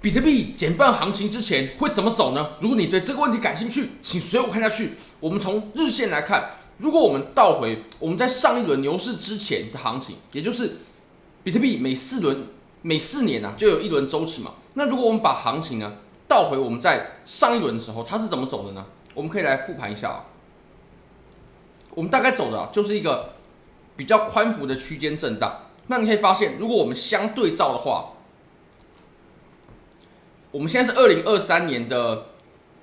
比特币减半行情之前会怎么走呢？如果你对这个问题感兴趣，请随我看下去。我们从日线来看，如果我们倒回我们在上一轮牛市之前的行情，也就是比特币每4年就有一轮周期嘛。那如果我们把行情呢倒回我们在上一轮的时候，它是怎么走的呢？我们可以来复盘一下我们大概走的就是一个比较宽幅的区间震荡。那你可以发现，如果我们相对照的话，我们现在是2023年的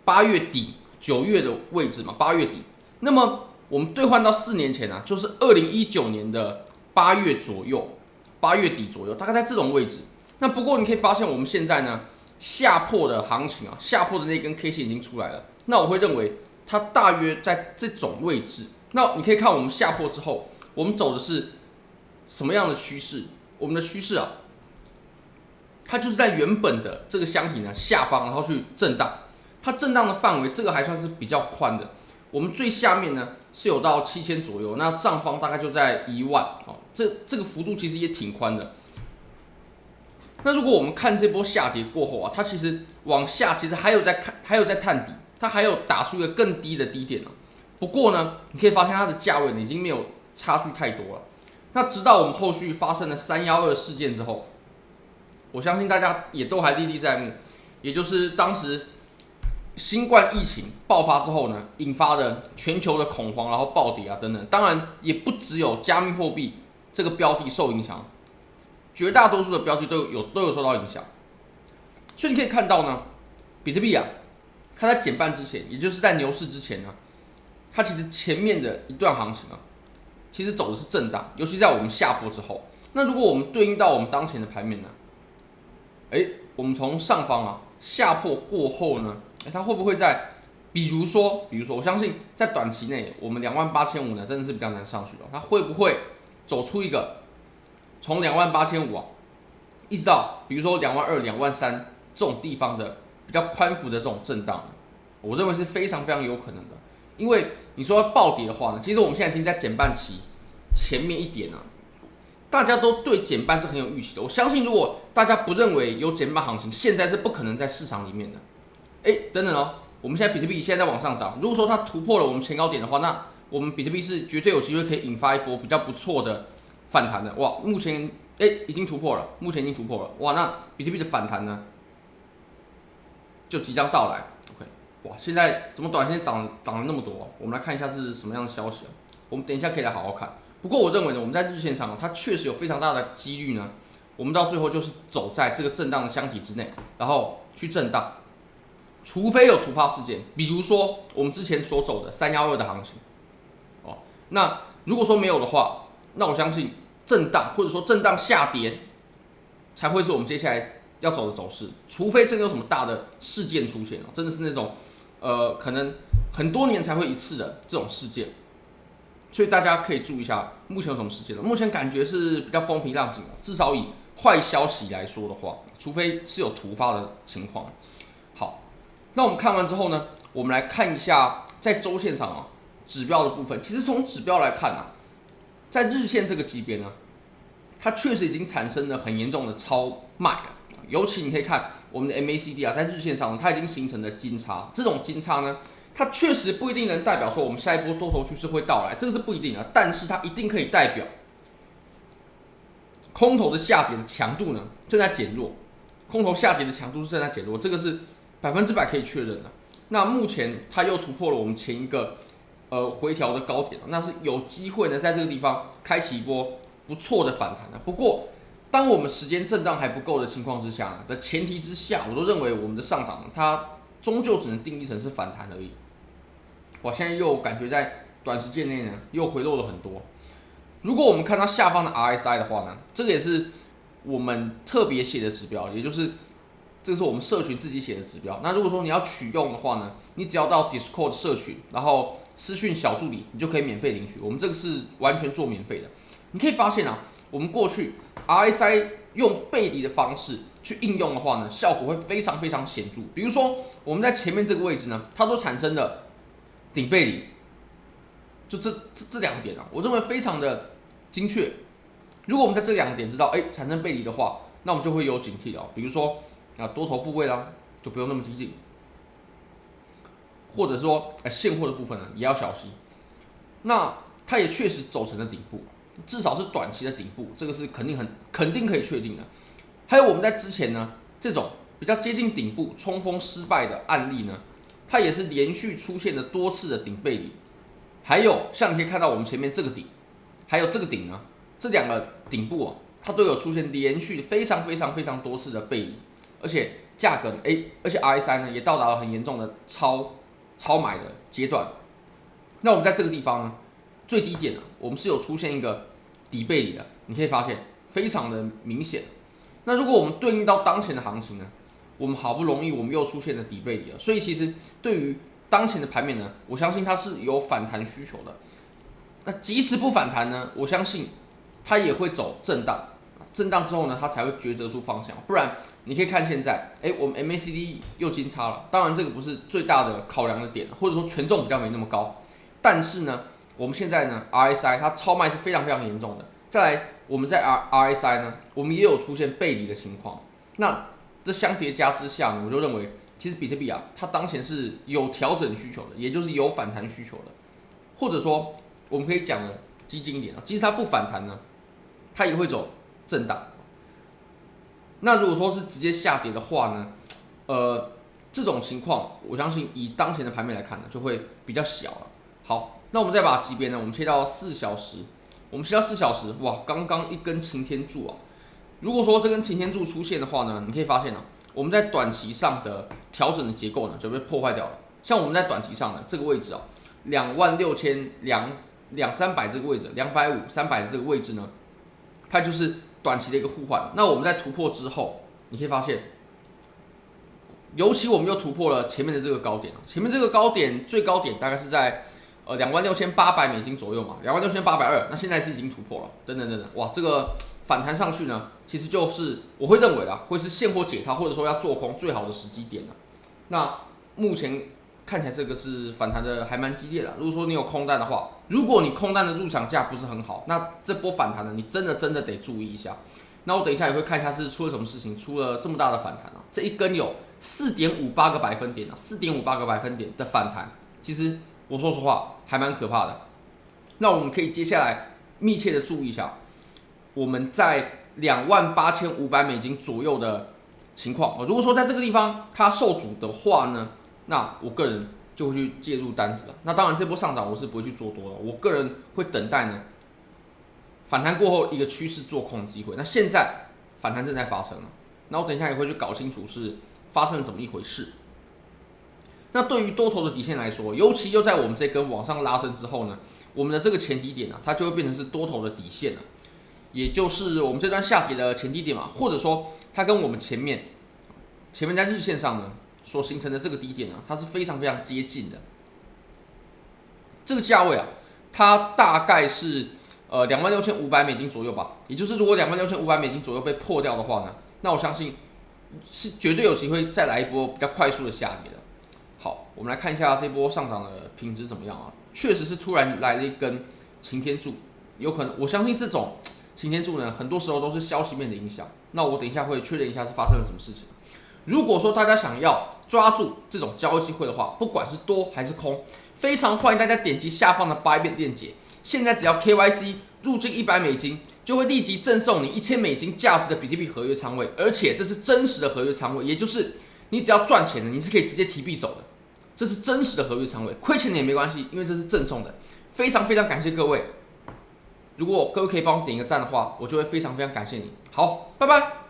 8月底、9月的位置嘛，8月底。那么我们兑换到4年前就是2019年的8月左右，8月底左右，大概在这种位置。那不过你可以发现，我们现在呢下破的行情下破的那根 K 线已经出来了。那我会认为它大约在这种位置。那你可以看我们下破之后，我们走的是什么样的趋势？我们的趋势它就是在原本的这个箱体下方，然后去震荡。它震荡的范围这个还算是比较宽的。我们最下面呢是有到7000左右，那上方大概就在1万这个幅度其实也挺宽的。那如果我们看这波下跌过后它其实往下其实还有在探底，它还有打出一个更低的低点不过呢，你可以发现它的价位已经没有差距太多了。那直到我们后续发生了312事件之后，我相信大家也都还历历在目，也就是当时新冠疫情爆发之后呢，引发的全球的恐慌，然后暴跌等等。当然也不只有加密货币这个标的受影响，绝大多数的标的都有受到影响。所以你可以看到呢，比特币它在减半之前，也就是在牛市之前它其实前面的一段行情其实走的是震荡，尤其在我们下坡之后。那如果我们对应到我们当前的盘面我们从上方下破过后呢，它会不会在比如说，我相信在短期内，我们28500呢真的是比较难上去它会不会走出一个从28500一直到比如说22000、23000这种地方的比较宽幅的这种震荡呢？我认为是非常非常有可能的。因为你说要暴跌的话呢，其实我们现在已经在减半期前面一点大家都对减半是很有预期的。我相信，如果大家不认为有减半行情，现在是不可能在市场里面的。等等我们现在比特币现在在往上涨，如果说它突破了我们前高点的话，那我们比特币是绝对有机会可以引发一波比较不错的反弹的。哇，目前已经突破了，哇，那比特币的反弹呢，就即将到来。OK， 哇，现在怎么短线涨了那么多我们来看一下是什么样的消息我们等一下可以来好好看。不过我认为呢，我们在日线上它确实有非常大的几率呢，我们到最后就是走在这个震荡的箱体之内，然后去震荡，除非有突发事件，比如说我们之前所走的312的行情那如果说没有的话，那我相信震荡或者说震荡下跌才会是我们接下来要走的走势，除非真的有什么大的事件出现真的是那种可能很多年才会一次的这种事件。所以大家可以注意一下，目前有什么事件目前感觉是比较风平浪静至少以坏消息来说的话，除非是有突发的情况。好，那我们看完之后呢，我们来看一下在周线上指标的部分。其实从指标来看在日线这个级别呢，它确实已经产生了很严重的超卖了。尤其你可以看我们的 MACD 在日线上它已经形成了金叉，这种金叉呢，它确实不一定能代表说我们下一波多头趋势会到来，这个是不一定的，但是它一定可以代表空头的下跌的强度呢正在减弱，空头下跌的强度是正在减弱，这个是100%可以确认的。那目前它又突破了我们前一个回调的高点，那是有机会呢在这个地方开启一波不错的反弹的。不过当我们时间震荡还不够的情况之下的前提之下，我都认为我们的上涨它终究只能定义成是反弹而已。我现在又感觉在短时间内呢又回落了很多。如果我们看到下方的 RSI 的话呢，这个也是我们特别写的指标，也就是这是我们社群自己写的指标。那如果说你要取用的话呢，你只要到 Discord 社群，然后私讯小助理，你就可以免费领取。我们这个是完全做免费的。你可以发现我们过去 RSI 用背离的方式去应用的话呢，效果会非常非常显著。比如说我们在前面这个位置呢，它都产生了顶背离，就这两点我认为非常的精确。如果我们在这两点知道产生背离的话，那我们就会有警惕了。比如说多头部位啦就不用那么激进，或者说现货的部分呢也要小心。那它也确实走成了顶部，至少是短期的顶部，这个是肯定可以确定的。还有我们在之前呢这种比较接近顶部冲锋失败的案例呢，它也是连续出现了多次的顶背离。还有像你可以看到我们前面这个顶，还有这个顶呢，这两个顶部它都有出现连续非常多次的背离，而且价格而且 RSI 呢也到达了很严重的超买的阶段。那我们在这个地方呢，最低点呢，我们是有出现一个底背离的，你可以发现非常的明显。那如果我们对应到当前的行情呢，我们好不容易我们又出现了底背离了，所以其实对于当前的盘面呢，我相信它是有反弹需求的。那即使不反弹呢，我相信它也会走震荡，震荡之后呢，它才会抉择出方向。不然你可以看现在，我们 MACD 又金叉了，当然这个不是最大的考量的点，或者说权重比较没那么高。但是呢，我们现在呢 RSI 它超卖是非常严重的。再来，我们在 RSI 呢，我们也有出现背离的情况。那这相叠加之下呢，我就认为，其实比特币它当前是有调整需求的，也就是有反弹需求的。或者说，我们可以讲的激进一点即使它不反弹呢，它也会走震荡。那如果说是直接下跌的话呢，这种情况，我相信以当前的盘面来看呢，就会比较小了。好，那我们再把级别呢，我们切到4小时，哇，刚刚一根擎天柱如果说这根擎天柱出现的话呢，你可以发现我们在短期上的调整的结构呢就被破坏掉了。像我们在短期上的这个位置26200、200-300这个位置，250、300的这个位置呢，它就是短期的一个互换。那我们在突破之后，你可以发现，尤其我们又突破了前面的这个高点，前面这个高点最高点大概是在$26,800左右嘛，$26,820，那现在是已经突破了，等等，哇，这个反弹上去呢，其实就是我会认为会是现货解套或者说要做空最好的时机点了。那目前看起来这个是反弹的还蛮激烈的。如果说你有空单的话，如果你空单的入场价不是很好，那这波反弹呢，你真的得注意一下。那我等一下也会看一下是出了什么事情，出了这么大的反弹这一根有4.58个百分点4.58个百分点的反弹，其实我说实话还蛮可怕的。那我们可以接下来密切的注意一下，我们在$28,500左右的情况。如果说在这个地方它受阻的话呢，那我个人就会去介入单子了。那当然这波上涨我是不会去做多的，我个人会等待呢反弹过后一个趋势做空的机会。那现在反弹正在发生了，那我等一下也会去搞清楚是发生了怎么一回事。那对于多头的底线来说，尤其又在我们这根往上拉升之后呢，我们的这个前低点它就会变成是多头的底线了，也就是我们这段下跌的前低点嘛，或者说它跟我们前面在日线上呢所形成的这个低点它是非常接近的。这个价位它大概是$26,500左右吧，也就是如果$26,500左右被破掉的话呢，那我相信是绝对有机会再来一波比较快速的下跌的。好，我们来看一下这波上涨的品质怎么样确实是突然来了一根擎天柱，有可能我相信这种擎天柱呢，很多时候都是消息面的影响。那我等一下会确认一下是发生了什么事情。如果说大家想要抓住这种交易机会的话，不管是多还是空，非常欢迎大家点击下方的 Buy 链接。现在只要 KYC 入金$100，就会立即赠送你$1000价值的比特币合约仓位，而且这是真实的合约仓位，也就是你只要赚钱的，你是可以直接提币走的。这是真实的合约仓位，亏钱的也没关系，因为这是赠送的。非常感谢各位，如果各位可以帮我点一个赞的话，我就会非常感谢你。好，拜拜。